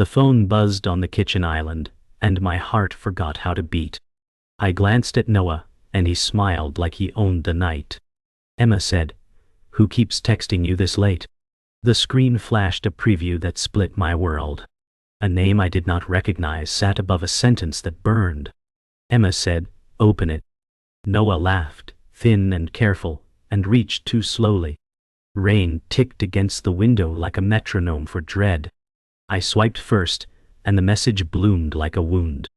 The phone buzzed on the kitchen island, and my heart forgot how to beat. I glanced at Noah, and he smiled like he owned the night. Emma said, "Who keeps texting you this late?" The screen flashed a preview that split my world. A name I did not recognize sat above a sentence that burned. Emma said, "Open it." Noah laughed, thin and careful, and reached too slowly. Rain ticked against the window like a metronome for dread. I swiped first, and the message bloomed like a wound.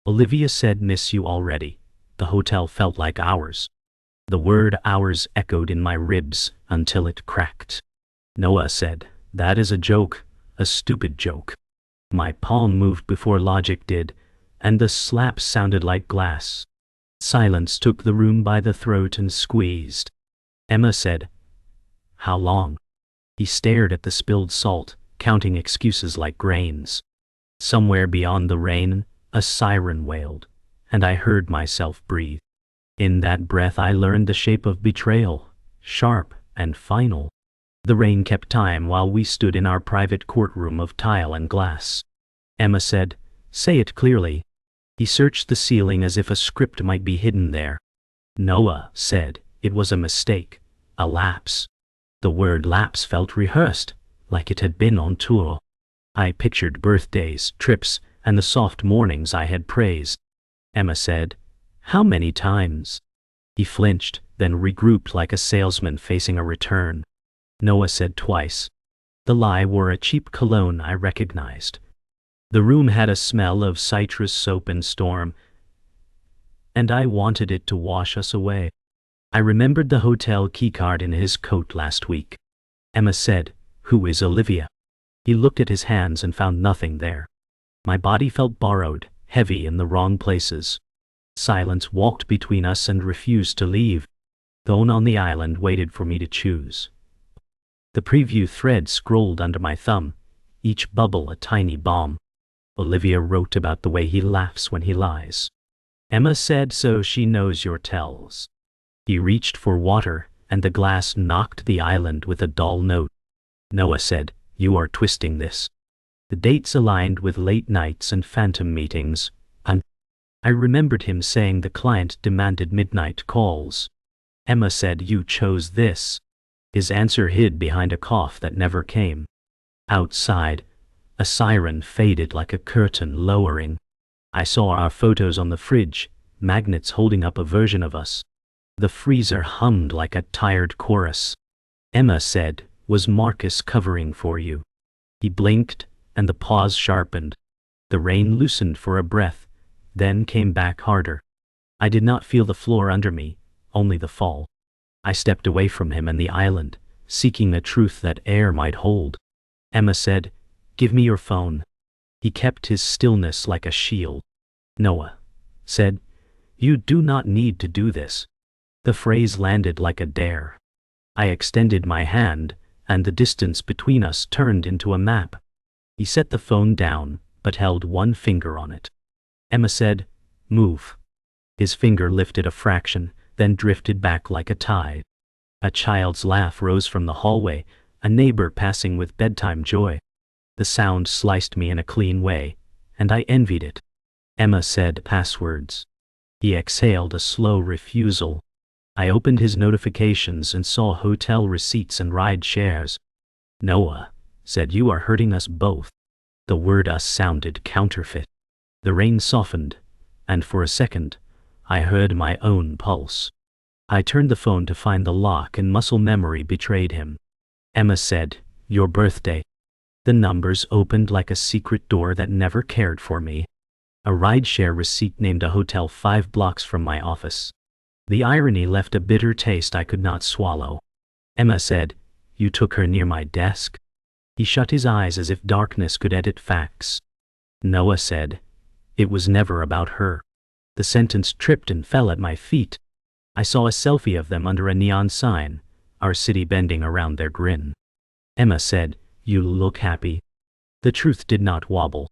Olivia said, "Miss you already." The hotel felt like ours. The word ours echoed in my ribs until it cracked. Noah said, "That is a joke, a stupid joke." My palm moved before logic did, and the slap sounded like glass. Silence took the room by the throat and squeezed. Emma said, "How long?" He stared at the spilled salt, counting excuses like grains. Somewhere beyond the rain, a siren wailed, and I heard myself breathe. In that breath I learned the shape of betrayal, sharp and final. The rain kept time while we stood in our private courtroom of tile and glass. Emma said, "Say it clearly." He searched the ceiling as if a script might be hidden there. Noah said, "It was a mistake, a lapse." The word lapse felt rehearsed, like it had been on tour. I pictured birthdays, trips, and the soft mornings I had praised. Emma said, "How many times?" He flinched, then regrouped like a salesman facing a return. Noah said, "Twice." The lie wore a cheap cologne I recognized. The room had a smell of citrus soap and storm, and I wanted it to wash us away. I remembered the hotel keycard in his coat last week. Emma said, "Who is Olivia?" He looked at his hands and found nothing there. My body felt borrowed, heavy in the wrong places. Silence walked between us and refused to leave. Thone on the island waited for me to choose. The preview thread scrolled under my thumb, each bubble a tiny bomb. Olivia wrote about the way he laughs when he lies. Emma said, "So she knows your tells." He reached for water, and the glass knocked the island with a dull note. Noah said, "You are twisting this." The dates aligned with late nights and phantom meetings, and I remembered him saying the client demanded midnight calls. Emma said, "You chose this." His answer hid behind a cough that never came. Outside, a siren faded like a curtain lowering. I saw our photos on the fridge, magnets holding up a version of us. The freezer hummed like a tired chorus. Emma said, "Was Marcus covering for you?" He blinked, and the pause sharpened. The rain loosened for a breath, then came back harder. I did not feel the floor under me, only the fall. I stepped away from him and the island, seeking a truth that air might hold. Emma said, "Give me your phone." He kept his stillness like a shield. Noah said, "You do not need to do this." The phrase landed like a dare. I extended my hand, and the distance between us turned into a map. He set the phone down, but held one finger on it. Emma said, "Move." His finger lifted a fraction, then drifted back like a tide. A child's laugh rose from the hallway, a neighbor passing with bedtime joy. The sound sliced me in a clean way, and I envied it. Emma said, "Passwords." He exhaled a slow refusal. I opened his notifications and saw hotel receipts and ride shares. Noah said, "You are hurting us both." The word "us" sounded counterfeit. The rain softened, and for a second, I heard my own pulse. I turned the phone to find the lock, and muscle memory betrayed him. Emma said, "Your birthday." The numbers opened like a secret door that never cared for me. A rideshare receipt named a hotel 5 blocks from my office. The irony left a bitter taste I could not swallow. Emma said, "You took her near my desk?" He shut his eyes as if darkness could edit facts. Noah said, "It was never about her." The sentence tripped and fell at my feet. I saw a selfie of them under a neon sign, our city bending around their grin. Emma said, "You look happy." The truth did not wobble.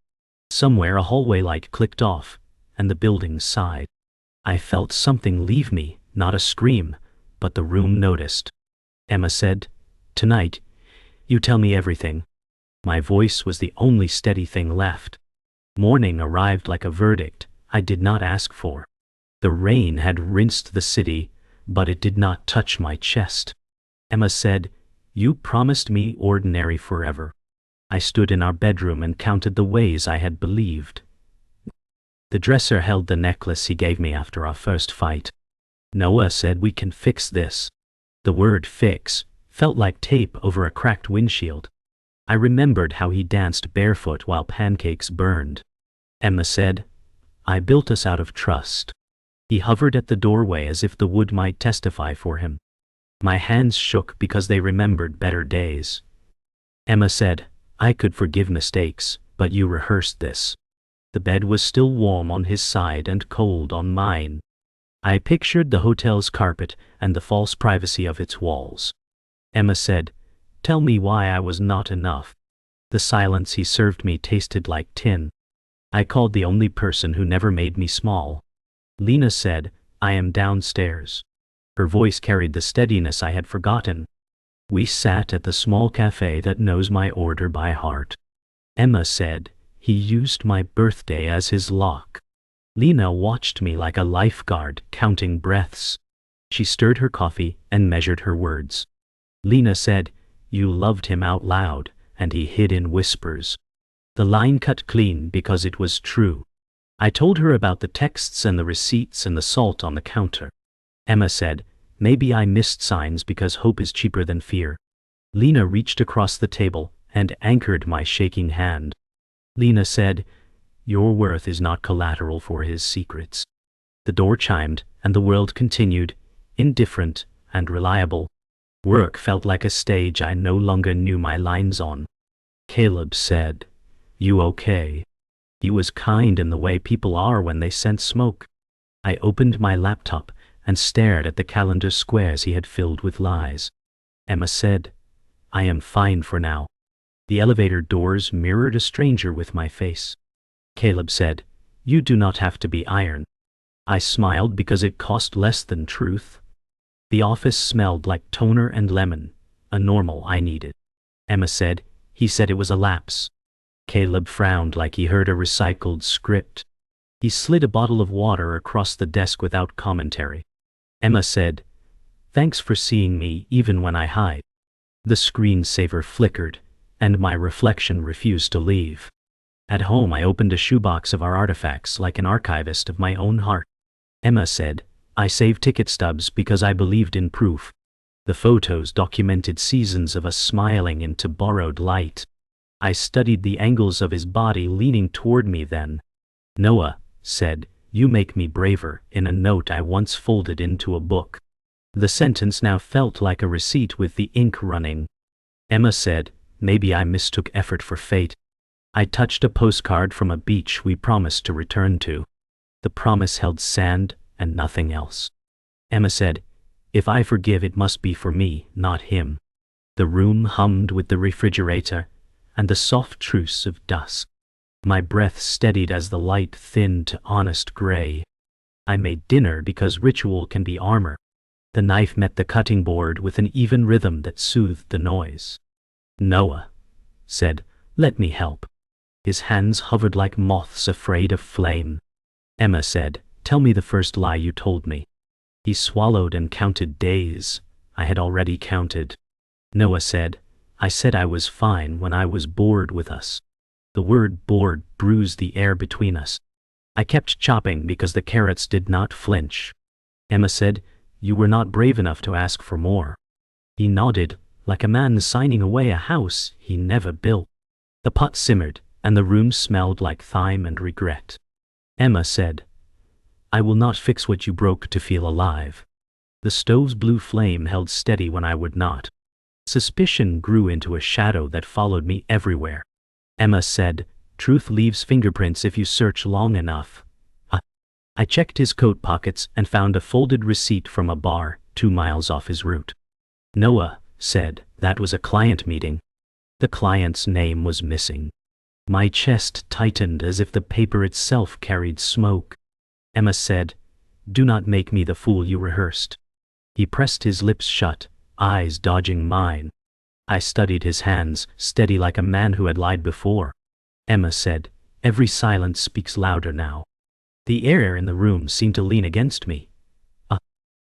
Somewhere a hallway light clicked off, and the building sighed. I felt something leave me, not a scream, but the room noticed. Emma said, "Tonight, you tell me everything." My voice was the only steady thing left. Morning arrived like a verdict I did not ask for. The rain had rinsed the city, but it did not touch my chest. Emma said, "You promised me ordinary forever." I stood in our bedroom and counted the ways I had believed. The dresser held the necklace he gave me after our first fight. Noah said, "We can fix this." The word fix felt like tape over a cracked windshield. I remembered how he danced barefoot while pancakes burned. Emma said, "I built us out of trust." He hovered at the doorway as if the wood might testify for him. My hands shook because they remembered better days. Emma said, "I could forgive mistakes, but you rehearsed this." The bed was still warm on his side and cold on mine. I pictured the hotel's carpet and the false privacy of its walls. Emma said, "Tell me why I was not enough." The silence he served me tasted like tin. I called the only person who never made me small. Lena said, "I am downstairs." Her voice carried the steadiness I had forgotten. We sat at the small cafe that knows my order by heart. Emma said, "He used my birthday as his lock." Lena watched me like a lifeguard, counting breaths. She stirred her coffee and measured her words. Lena said, "You loved him out loud, and he hid in whispers." The line cut clean because it was true. I told her about the texts and the receipts and the salt on the counter. Emma said, "Maybe I missed signs because hope is cheaper than fear." Lena reached across the table and anchored my shaking hand. Lena said, "Your worth is not collateral for his secrets." The door chimed, and the world continued, indifferent and reliable. Work felt like a stage I no longer knew my lines on. Caleb said, "You okay?" He was kind in the way people are when they scent smoke. I opened my laptop and stared at the calendar squares he had filled with lies. Emma said, "I am fine for now." The elevator doors mirrored a stranger with my face. Caleb said, "You do not have to be iron." I smiled because it cost less than truth. The office smelled like toner and lemon, a normal I needed. Emma said, "He said it was a lapse." Caleb frowned like he heard a recycled script. He slid a bottle of water across the desk without commentary. Emma said, "Thanks for seeing me even when I hide." The screensaver flickered, and my reflection refused to leave. At home I opened a shoebox of our artifacts like an archivist of my own heart. Emma said, "I saved ticket stubs because I believed in proof." The photos documented seasons of us smiling into borrowed light. I studied the angles of his body leaning toward me then. Noah said, "You make me braver," in a note I once folded into a book. The sentence now felt like a receipt with the ink running. Emma said, "Maybe I mistook effort for fate." I touched a postcard from a beach we promised to return to. The promise held sand and nothing else. Emma said, "If I forgive, it must be for me, not him." The room hummed with the refrigerator and the soft truce of dusk. My breath steadied as the light thinned to honest gray. I made dinner because ritual can be armor. The knife met the cutting board with an even rhythm that soothed the noise. Noah said, "Let me help." His hands hovered like moths afraid of flame. Emma said, "Tell me the first lie you told me." He swallowed and counted days. I had already counted. Noah said, "I said I was fine when I was bored with us." The word bored bruised the air between us. I kept chopping because the carrots did not flinch. Emma said, "You were not brave enough to ask for more." He nodded, like a man signing away a house he never built. The pot simmered, and the room smelled like thyme and regret. Emma said, "I will not fix what you broke to feel alive." The stove's blue flame held steady when I would not. Suspicion grew into a shadow that followed me everywhere. Emma said, "Truth leaves fingerprints if you search long enough." I checked his coat pockets and found a folded receipt from a bar 2 miles off his route. Noah said, "That was a client meeting." The client's name was missing. My chest tightened as if the paper itself carried smoke. Emma said, "Do not make me the fool you rehearsed." He pressed his lips shut, eyes dodging mine. I studied his hands, steady like a man who had lied before. Emma said, "Every silence speaks louder now." The air in the room seemed to lean against me.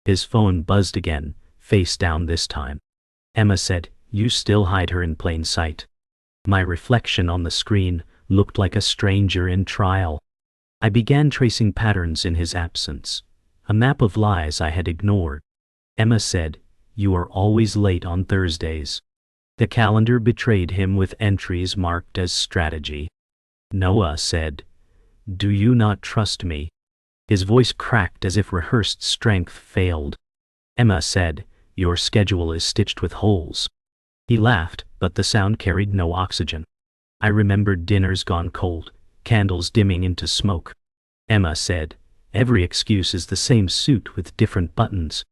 His phone buzzed again, face down this time. Emma said, "You still hide her in plain sight." My reflection on the screen looked like a stranger in trial. I began tracing patterns in his absence, a map of lies I had ignored. Emma said, "You are always late on Thursdays." The calendar betrayed him with entries marked as strategy. Noah said, "Do you not trust me?" His voice cracked as if rehearsed strength failed. Emma said, "Your schedule is stitched with holes." He laughed, but the sound carried no oxygen. I remembered dinners gone cold, candles dimming into smoke. Emma said, "Every excuse is the same suit with different buttons."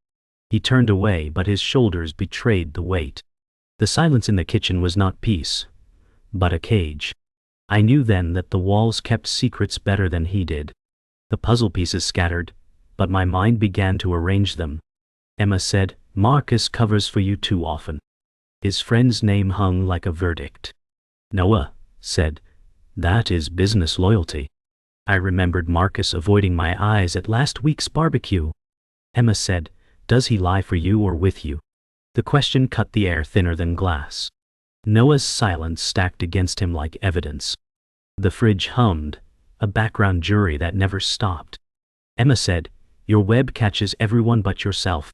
He turned away, but his shoulders betrayed the weight. The silence in the kitchen was not peace, but a cage. I knew then that the walls kept secrets better than he did. The puzzle pieces scattered, but my mind began to arrange them. Emma said, "Marcus covers for you too often." His friend's name hung like a verdict. Noah said, "That is business loyalty." I remembered Marcus avoiding my eyes at last week's barbecue. Emma said, "Does he lie for you or with you?" The question cut the air thinner than glass. Noah's silence stacked against him like evidence. The fridge hummed, a background jury that never stopped. Emma said, "Your web catches everyone but yourself."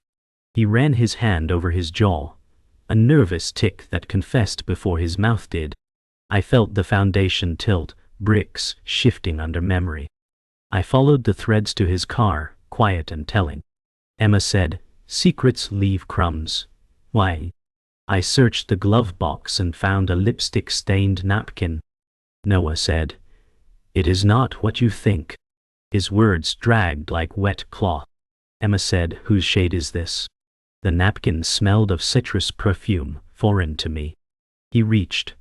He ran his hand over his jaw, a nervous tick that confessed before his mouth did. I felt the foundation tilt, bricks shifting under memory. I followed the threads to his car, quiet and telling. Emma said, "Secrets leave crumbs." Why? I searched the glove box and found a lipstick-stained napkin. Noah said, "It is not what you think." His words dragged like wet cloth. Emma said, "Whose shade is this?" The napkin smelled of citrus perfume, foreign to me. He reached,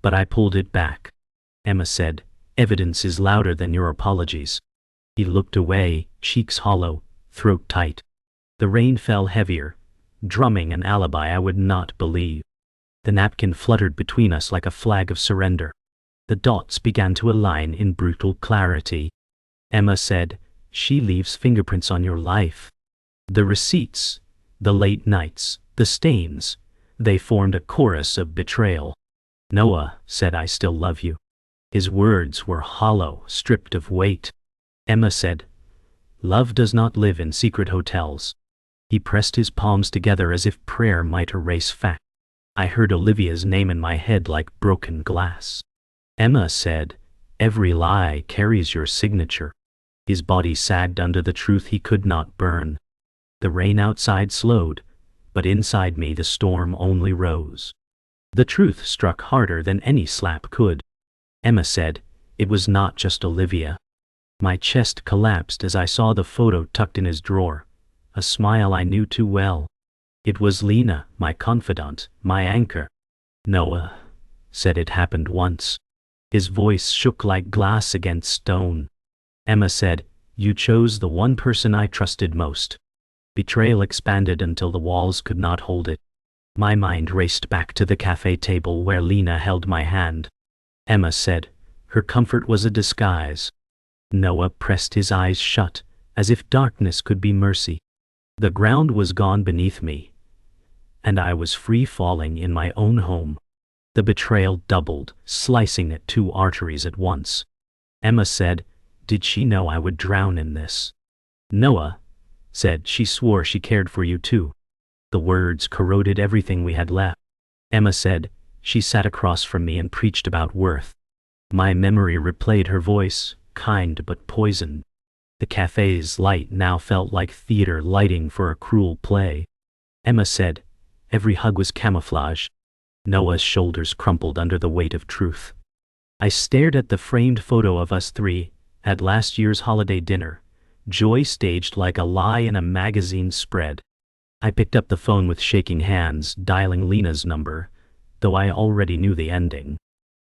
but I pulled it back. Emma said, "Evidence is louder than your apologies." He looked away, cheeks hollow, throat tight. The rain fell heavier, drumming an alibi I would not believe. The napkin fluttered between us like a flag of surrender. The dots began to align in brutal clarity. Emma said, "She leaves fingerprints on your life." The receipts, the late nights, the stains, they formed a chorus of betrayal. Noah said, "I still love you." His words were hollow, stripped of weight. Emma said, "Love does not live in secret hotels." He pressed his palms together as if prayer might erase fact. I heard Olivia's name in my head like broken glass. Emma said, "Every lie carries your signature." His body sagged under the truth he could not burn. The rain outside slowed, but inside me the storm only rose. The truth struck harder than any slap could. Emma said, "It was not just Olivia." My chest collapsed as I saw the photo tucked in his drawer, a smile I knew too well. It was Lena, my confidant, my anchor. Noah said it happened once. His voice shook like glass against stone. Emma said, "You chose the one person I trusted most." Betrayal expanded until the walls could not hold it. My mind raced back to the cafe table where Lena held my hand. Emma said, "Her comfort was a disguise." Noah pressed his eyes shut, as if darkness could be mercy. The ground was gone beneath me, and I was free falling in my own home. The betrayal doubled, slicing at two arteries at once. Emma said, "Did she know I would drown in this?" Noah said, "She swore she cared for you too." The words corroded everything we had left. Emma said, "She sat across from me and preached about worth." My memory replayed her voice, kind but poisoned. The cafe's light now felt like theater lighting for a cruel play. Emma said, "Every hug was camouflage." Noah's shoulders crumpled under the weight of truth. I stared at the framed photo of us three at last year's holiday dinner, joy staged like a lie in a magazine spread. I picked up the phone with shaking hands, dialing Lena's number, though I already knew the ending.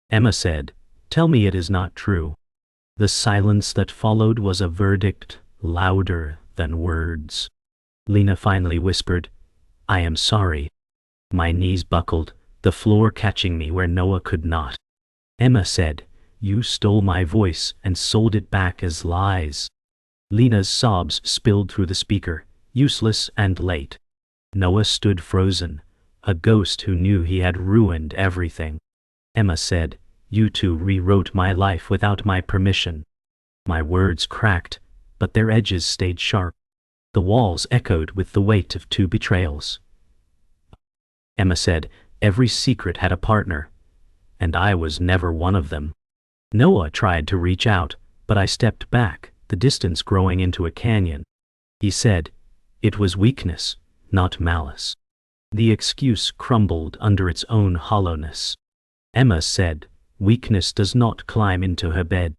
Emma said, "Tell me it is not true." The silence that followed was a verdict, louder than words. Lena finally whispered, "I am sorry." My knees buckled, the floor catching me where Noah could not. Emma said, "You stole my voice and sold it back as lies." Lena's sobs spilled through the speaker, useless and late. Noah stood frozen, a ghost who knew he had ruined everything. Emma said, "You two rewrote my life without my permission." My words cracked, but their edges stayed sharp. The walls echoed with the weight of two betrayals. Emma said, "Every secret had a partner, and I was never one of them." Noah tried to reach out, but I stepped back, the distance growing into a canyon. He said, "It was weakness, not malice." The excuse crumbled under its own hollowness. Emma said, "Weakness does not climb into her bed."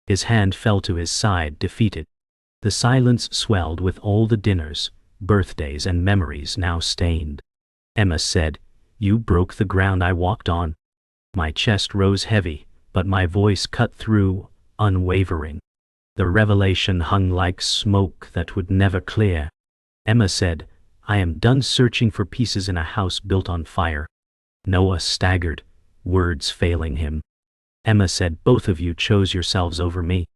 His hand fell to his side, defeated. The silence swelled with all the dinners, birthdays and memories now stained. Emma said, "You broke the ground I walked on." My chest rose heavy, but my voice cut through, unwavering. The revelation hung like smoke that would never clear. Emma said, "I am done searching for pieces in a house built on fire." Noah staggered, words failing him. Emma said, "Both of you chose yourselves over me."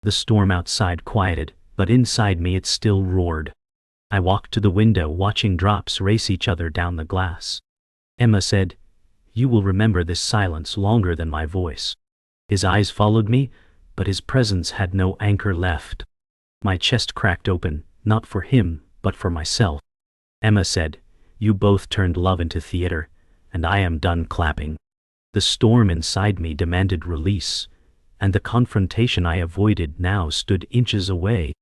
The storm outside quieted, but inside me it still roared. I walked to the window, watching drops race each other down the glass. Emma said, "You will remember this silence longer than my voice." His eyes followed me, but his presence had no anchor left. My chest cracked open, not for him, but for myself. Emma said, "You both turned love into theater, and I am done clapping." The storm inside me demanded release, and the confrontation I avoided now stood inches away.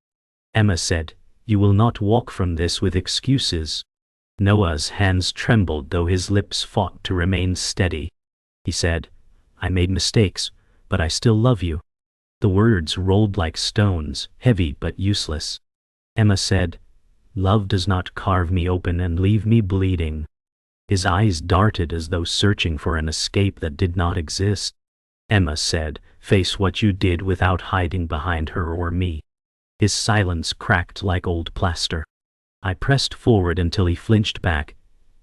Emma said, "You will not walk from this with excuses." Noah's hands trembled though his lips fought to remain steady. He said, "I made mistakes, but I still love you." The words rolled like stones, heavy but useless. Emma said, "Love does not carve me open and leave me bleeding." His eyes darted as though searching for an escape that did not exist. Emma said, "Face what you did without hiding behind her or me." His silence cracked like old plaster. I pressed forward until he flinched back,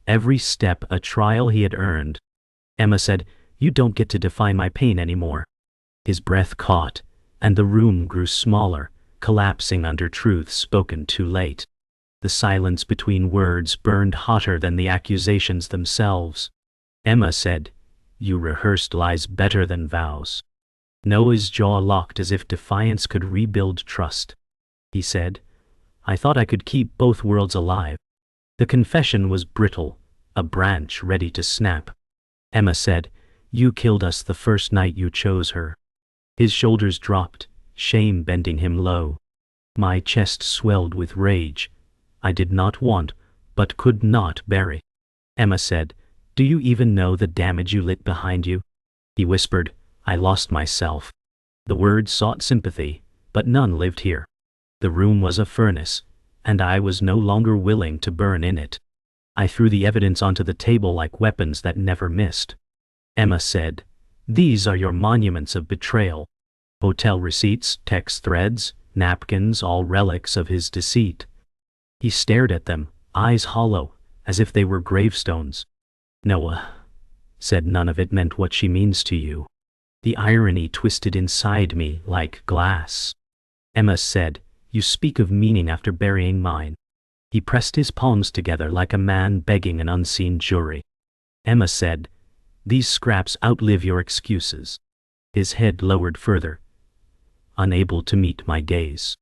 every step a trial he had earned. Emma said, "You don't get to define my pain anymore." His breath caught, and the room grew smaller, collapsing under truths spoken too late. The silence between words burned hotter than the accusations themselves. Emma said, "You rehearsed lies better than vows." Noah's jaw locked as if defiance could rebuild trust. He said, "I thought I could keep both worlds alive." The confession was brittle, a branch ready to snap. Emma said, "You killed us the first night you chose her." His shoulders dropped, shame bending him low. My chest swelled with rage. I did not want, but could not bury. Emma said, "Do you even know the damage you lit behind you?" He whispered, "I lost myself." The words sought sympathy, but none lived here. The room was a furnace, and I was no longer willing to burn in it. I threw the evidence onto the table like weapons that never missed. Emma said, "These are your monuments of betrayal." Hotel receipts, text threads, napkins, all relics of his deceit. He stared at them, eyes hollow, as if they were gravestones. "Noah," said, "none of it meant what she means to you." The irony twisted inside me like glass. Emma said, "You speak of meaning after burying mine." He pressed his palms together like a man begging an unseen jury. Emma said, "These scraps outlive your excuses." His head lowered further, unable to meet my gaze.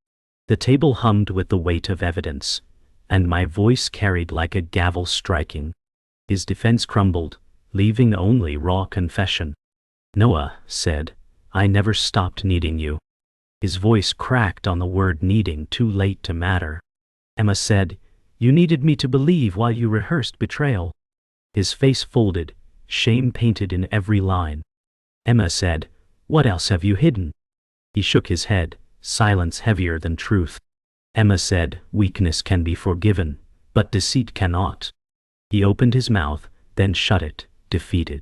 The table hummed with the weight of evidence, and my voice carried like a gavel striking. His defense crumbled, leaving only raw confession. "Noah," said, "I never stopped needing you." His voice cracked on the word needing, too late to matter. Emma said, "You needed me to believe while you rehearsed betrayal." His face folded, shame painted in every line. Emma said, "What else have you hidden?" He shook his head, silence heavier than truth. Emma said, "Weakness can be forgiven, but deceit cannot." He opened his mouth, then shut it, defeated.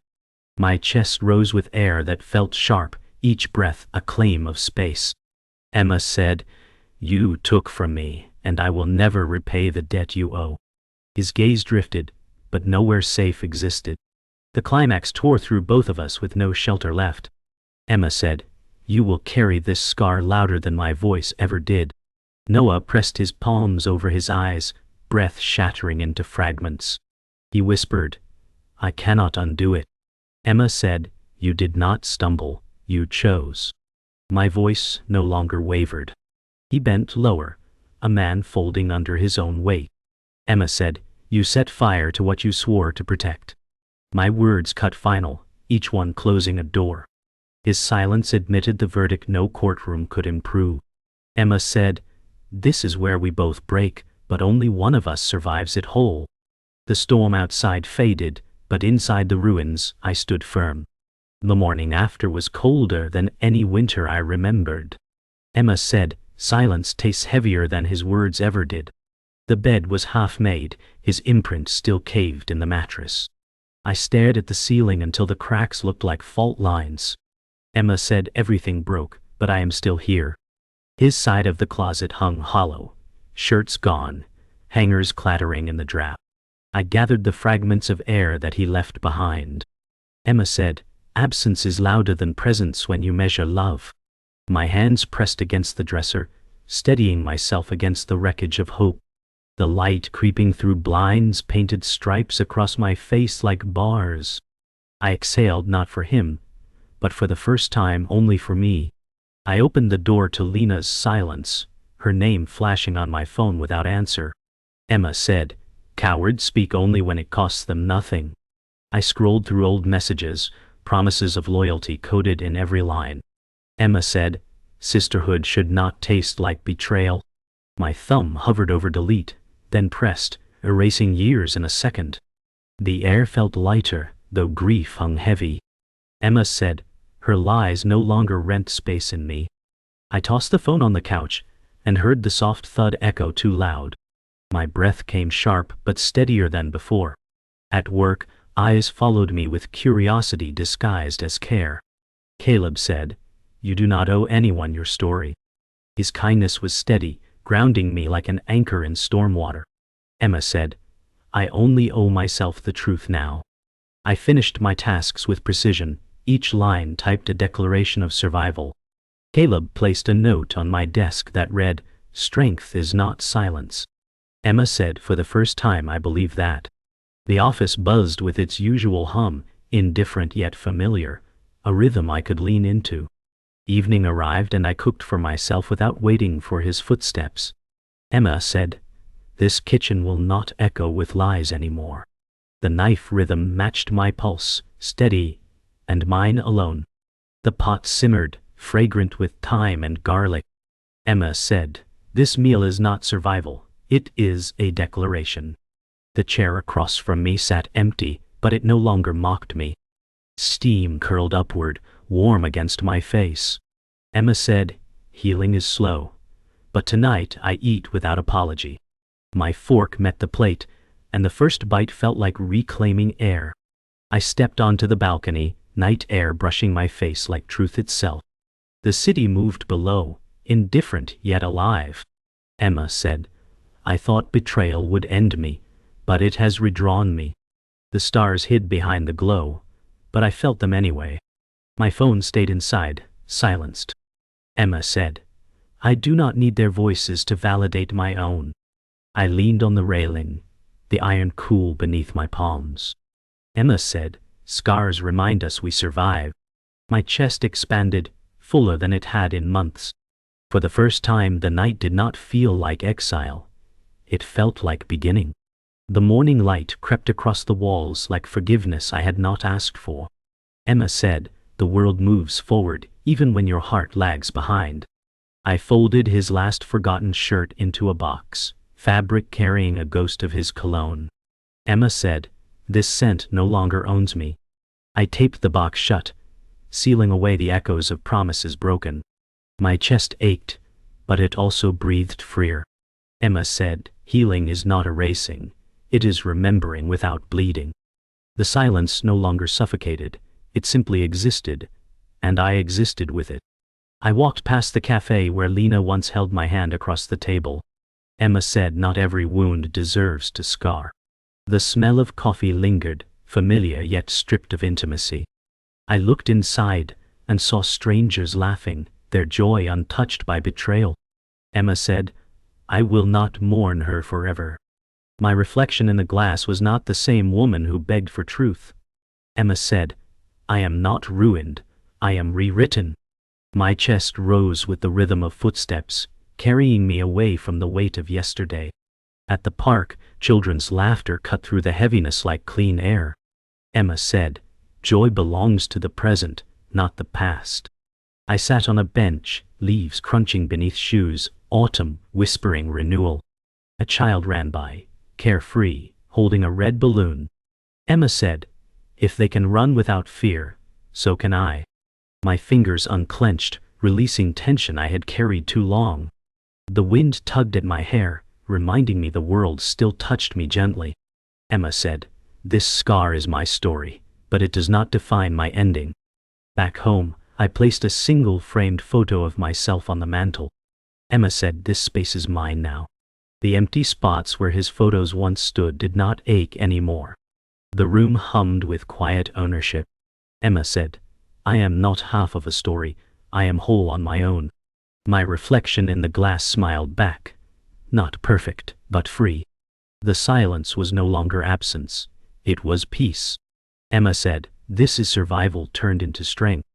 My chest rose with air that felt sharp, each breath a claim of space. Emma said, "You took from me, and I will never repay the debt you owe." His gaze drifted, but nowhere safe existed. The climax tore through both of us with no shelter left. Emma said, "You will carry this scar louder than my voice ever did." Noah pressed his palms over his eyes, breath shattering into fragments. He whispered, "I cannot undo it." Emma said, "You did not stumble, you chose." My voice no longer wavered. He bent lower, a man folding under his own weight. Emma said, "You set fire to what you swore to protect." My words cut final, each one closing a door. His silence admitted the verdict no courtroom could improve. Emma said, "This is where we both break, but only one of us survives it whole." The storm outside faded, but inside the ruins I stood firm. The morning after was colder than any winter I remembered. Emma said, "Silence tastes heavier than his words ever did." The bed was half made, his imprint still caved in the mattress. I stared at the ceiling until the cracks looked like fault lines. Emma said, "Everything broke, but I am still here." His side of the closet hung hollow, shirts gone, hangers clattering in the draught. I gathered the fragments of air that he left behind. Emma said, "Absence is louder than presence when you measure love." My hands pressed against the dresser, steadying myself against the wreckage of hope. The light creeping through blinds painted stripes across my face like bars. I exhaled not for him, but for the first time only for me. I opened the door to Lena's silence, her name flashing on my phone without answer. Emma said, "Cowards speak only when it costs them nothing." I scrolled through old messages, promises of loyalty coded in every line. Emma said, "Sisterhood should not taste like betrayal." My thumb hovered over delete, then pressed, erasing years in a second. The air felt lighter, though grief hung heavy. Emma said, her lies no longer rent space in me. I tossed the phone on the couch, and heard the soft thud echo too loud. My breath came sharp but steadier than before. At work, eyes followed me with curiosity disguised as care. Caleb said, "You do not owe anyone your story." His kindness was steady, grounding me like an anchor in storm water. Emma said, "I only owe myself the truth now." I finished my tasks with precision, each line typed a declaration of survival. Caleb placed a note on my desk that read, "Strength is not silence." Emma said, "For the first time I believe that." The office buzzed with its usual hum, indifferent yet familiar, a rhythm I could lean into. Evening arrived and I cooked for myself without waiting for his footsteps. Emma said, "This kitchen will not echo with lies anymore." The knife rhythm matched my pulse, steady, and mine alone. The pot simmered, fragrant with thyme and garlic. Emma said, "This meal is not survival, it is a declaration." The chair across from me sat empty, but it no longer mocked me. Steam curled upward, warm against my face. Emma said, "Healing is slow, but tonight I eat without apology." My fork met the plate, and the first bite felt like reclaiming air. I stepped onto the balcony, night air brushing my face like truth itself. The city moved below, indifferent yet alive. Emma said, "I thought betrayal would end me, but it has redrawn me." The stars hid behind the glow, but I felt them anyway. My phone stayed inside, silenced. Emma said, "I do not need their voices to validate my own." I leaned on the railing, the iron cool beneath my palms. Emma said, "Scars remind us we survive." My chest expanded, fuller than it had in months. For the first time the night did not feel like exile. It felt like beginning. The morning light crept across the walls like forgiveness I had not asked for. Emma said, "The world moves forward, even when your heart lags behind." I folded his last forgotten shirt into a box, fabric carrying a ghost of his cologne. Emma said, "This scent no longer owns me." I taped the box shut, sealing away the echoes of promises broken. My chest ached, but it also breathed freer. Emma said, "Healing is not erasing, it is remembering without bleeding." The silence no longer suffocated, it simply existed, and I existed with it. I walked past the cafe where Lena once held my hand across the table. Emma said, "Not every wound deserves to scar." The smell of coffee lingered, familiar yet stripped of intimacy. I looked inside and saw strangers laughing, their joy untouched by betrayal. Emma said, "I will not mourn her forever." My reflection in the glass was not the same woman who begged for truth. Emma said, "I am not ruined, I am rewritten." My chest rose with the rhythm of footsteps, carrying me away from the weight of yesterday. At the park, children's laughter cut through the heaviness like clean air. Emma said, "Joy belongs to the present, not the past." I sat on a bench, leaves crunching beneath shoes, autumn whispering renewal. A child ran by, carefree, holding a red balloon. Emma said, "If they can run without fear, so can I." My fingers unclenched, releasing tension I had carried too long. The wind tugged at my hair, reminding me the world still touched me gently. Emma said, "This scar is my story, but it does not define my ending." Back home, I placed a single framed photo of myself on the mantel. Emma said, "This space is mine now." The empty spots where his photos once stood did not ache anymore. The room hummed with quiet ownership. Emma said, "I am not half of a story, I am whole on my own." My reflection in the glass smiled back. Not perfect, but free. The silence was no longer absence, it was peace. Emma said, "This is survival turned into strength."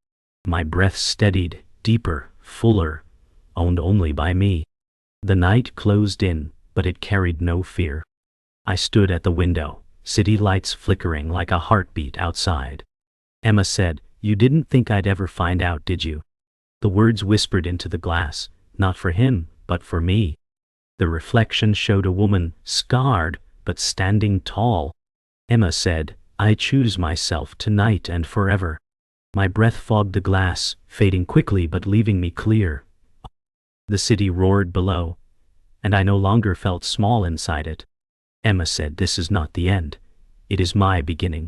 My breath steadied, deeper, fuller, owned only by me. The night closed in, but it carried no fear. I stood at the window, city lights flickering like a heartbeat outside. Emma said, "You didn't think I'd ever find out, did you?" The words whispered into the glass, not for him, but for me. The reflection showed a woman, scarred, but standing tall. Emma said, "I choose myself tonight and forever." My breath fogged the glass, fading quickly but leaving me clear. The city roared below, and I no longer felt small inside it. Emma said, "This is not the end. It is my beginning."